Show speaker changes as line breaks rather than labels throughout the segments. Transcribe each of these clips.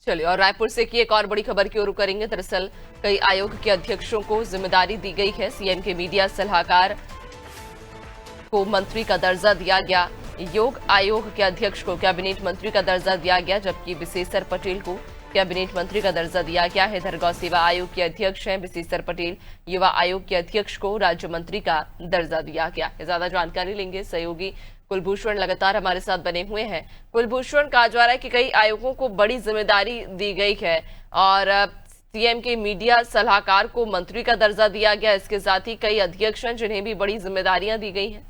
चलिए, और रायपुर से की एक और बड़ी खबर की ओर रुख करेंगे। दरअसल कई आयोग के अध्यक्षों को जिम्मेदारी दी गई है। सीएम के मीडिया सलाहकार को मंत्री का दर्जा दिया गया। योग आयोग के अध्यक्ष को कैबिनेट मंत्री का दर्जा दिया गया, जबकि विशेश्वर पटेल को कैबिनेट मंत्री का दर्जा दिया गया है। इधर गौ सेवा आयोग के अध्यक्ष हैं विशेश्वर पटेल, युवा आयोग के अध्यक्ष को राज्य मंत्री का दर्जा दिया गया है। ज्यादा जानकारी लेंगे सहयोगी कुलभूषण लगातार हमारे साथ बने हुए हैं। कुलभूषण, कहा जा रहा है कि कई आयोगों को बड़ी जिम्मेदारी दी गई है और सीएम के मीडिया सलाहकार को मंत्री का दर्जा दिया गया। इसके साथ ही कई अध्यक्ष हैं जिन्हें भी बड़ी जिम्मेदारियां दी गई हैं।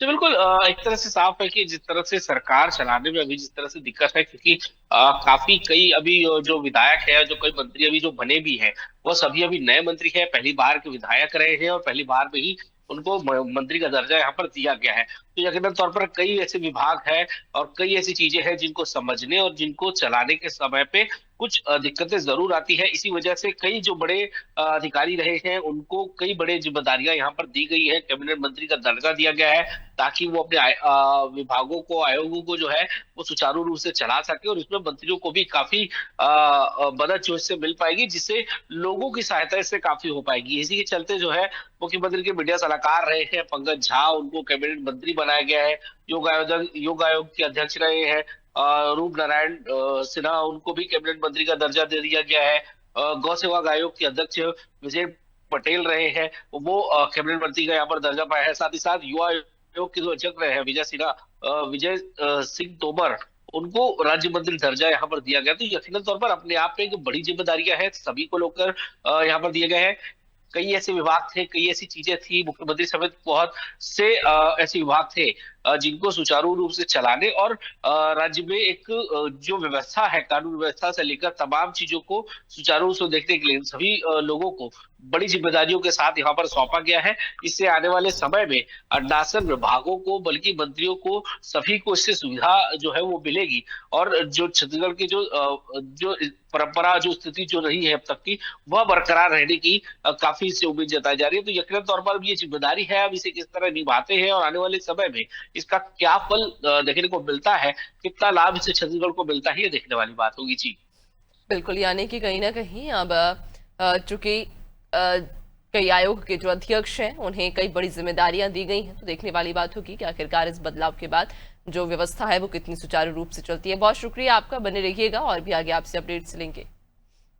तो बिल्कुल एक तरह से साफ है कि जिस तरह से सरकार चलाने में अभी जिस तरह से दिक्कत है, क्योंकि काफी कई अभी जो विधायक है, जो कई मंत्री अभी जो बने भी हैं, वो सभी अभी नए मंत्री हैं, पहली बार के विधायक रहे हैं और पहली बार में ही उनको मंत्री का दर्जा यहाँ पर दिया गया है। तो यकीनन तौर पर कई ऐसे विभाग हैं और कई ऐसी चीजें हैं जिनको समझने और जिनको चलाने के समय पे कुछ दिक्कतें जरूर आती है। इसी वजह से कई जो बड़े अधिकारी रहे हैं उनको कई बड़े जिम्मेदारियां यहाँ पर दी गई है, कैबिनेट मंत्री का दर्जा दिया गया है ताकि वो अपने विभागों को, आयोगों को जो है वो सुचारू रूप से चला सके और इसमें मंत्रियों को भी काफी मदद जो इससे मिल पाएगी, जिससे लोगों की सहायता इससे काफी हो पाएगी। इसी के चलते जो है मुख्यमंत्री के मीडिया सलाहकार रहे हैं पंकज झा, उनको कैबिनेट मंत्री बनाया गया है। योग आयोग के अध्यक्ष रहे हैं रूप नारायण सिन्हा, उनको भी कैबिनेट मंत्री का दर्जा दे दिया गया है। गौ सेवा आयोग के अध्यक्ष विजय पटेल रहे हैं, वो कैबिनेट मंत्री का यहाँ पर दर्जा पाया है। साथ ही साथ युवा आयोग के जो अध्यक्ष रहे हैं विजय सिंह तोमर, उनको राज्य मंत्री दर्जा यहाँ पर दिया गया। तो यकीनन तौर पर अपने आप में एक बड़ी जिम्मेदारियां हैं, सभी को लेकर यहाँ पर दिए गए हैं। कई ऐसे विभाग थे, कई ऐसी चीजें थी, मुख्यमंत्री समेत बहुत से ऐसे विभाग थे जिनको सुचारू रूप से चलाने और राज्य में एक जो व्यवस्था है, कानून व्यवस्था से लेकर तमाम चीजों को सुचारू रूप से देखने के लिए सभी लोगों को बड़ी जिम्मेदारियों के साथ यहाँ पर सौंपा गया है। इससे आने वाले समय में न सिर्फ विभागों को बल्कि मंत्रियों को सभी को इससे सुविधा जो है वो मिलेगी और जो छत्तीसगढ़ की जो परंपरा, जो स्थिति जो रही है अब तक की, वह बरकरार रहने की काफी इससे उम्मीद जताई जा रही है। तो यकीनन तौर पर ये जिम्मेदारी है, अब इसे किस तरह निभाते हैं और आने वाले समय में इसका क्या फल देखने को मिलता है, कितना लाभ इससे छत्तीसगढ़ को मिलता है, ये देखने वाली बात होगी। जी
बिल्कुल, यानी कि कहीं ना कहीं अब चूंकि कई आयोग के जो अध्यक्ष हैं उन्हें कई बड़ी जिम्मेदारियां दी गई हैं, तो देखने वाली बात होगी कि आखिरकार इस बदलाव के बाद जो व्यवस्था है वो कितनी सुचारू रूप से चलती है। बहुत शुक्रिया आपका, बने रहिएगा और भी आगे आपसे अपडेट्स लेंगे।